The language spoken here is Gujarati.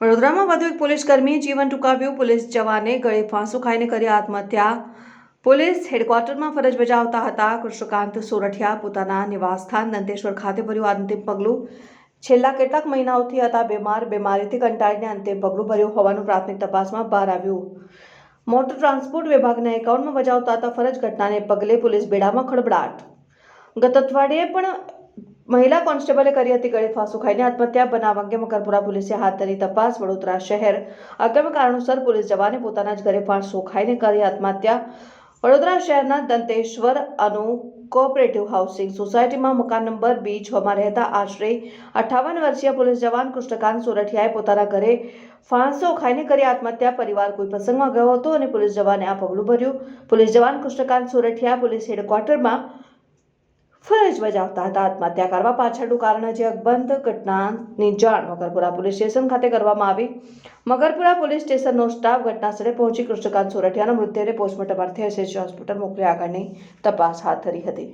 વડોદરામાં વધુ એક પોલીસકર્મીએ જીવન ટૂંકાવ્યું. પોલીસ જવાને ગળે ફાંસો ખાઈને કરી આત્મહત્યા. પોલીસ હેડક્વાર્ટરમાં ફરજ બજાવતા હતા કૃષ્ણકાંત સોરઠિયા પોતાના નિવાસસ્થાન દંતેશ્વર ખાતે ભર્યું અંતિમ પગલું. છેલ્લા કેટલાક મહિનાઓથી હતા બીમારીથી કંટાળીને અંતિમ પગલું ભર્યું હોવાનું પ્રાથમિક તપાસમાં બહાર આવ્યું. મોટર ટ્રાન્સપોર્ટ વિભાગના એકાઉન્ટમાં બજાવતા હતા ફરજ. ઘટનાને પગલે પોલીસ બેડામાં ખળભળાટ. ગત અઠવાડિયે પણ મહિલા કોન્સ્ટેબલે કરી હતી ગળે ફાંસો ખાઈને આત્મહત્યા. બનાવ અંગે મકરપુરા પોલીસે હાથ ધરી તપાસ. વડોદરા શહેર અગમ્ય કારણોસર પોલીસ જવાને પોતાના જ ઘરે ફાંસો ખાઈને કરી આત્મહત્યા. વડોદરા શહેરના દંતેશ્વર અનુ કોઓપરેટિવ હાઉસિંગ સોસાયટીમાં મકાન નંબર B6 માં રહેતા આશરે 58 વર્ષીય પોલીસ જવાન કૃષ્ણકાંત સોરઠિયાએ પોતાના ઘરે ફાંસો ખાઈને કરી આત્મહત્યા. પરિવાર કોઈ પ્રસંગમાં ગયો હતો અને પોલીસ જવાને આ પગલું ભર્યું. પોલીસ જવાન કૃષ્ણકાંત સોરઠિયા પોલીસ હેડક્વાર્ટરમાં ફરજ બજાવતા હતા. આત્મહત્યા કરવા પાછળનું કારણ હજી અકબંધ. ઘટનાની જાણ મકરપુરા પોલીસ સ્ટેશન ખાતે કરવામાં આવી. મકરપુરા પોલીસ સ્ટેશનનો સ્ટાફ ઘટના સ્થળે પહોંચી કૃષ્ણકાંત સોરઠિયાના મૃતદેહને પોસ્ટમોર્ટમ અર્થે SH હોસ્પિટલ મોકલી આગળની તપાસ હાથ ધરી હતી.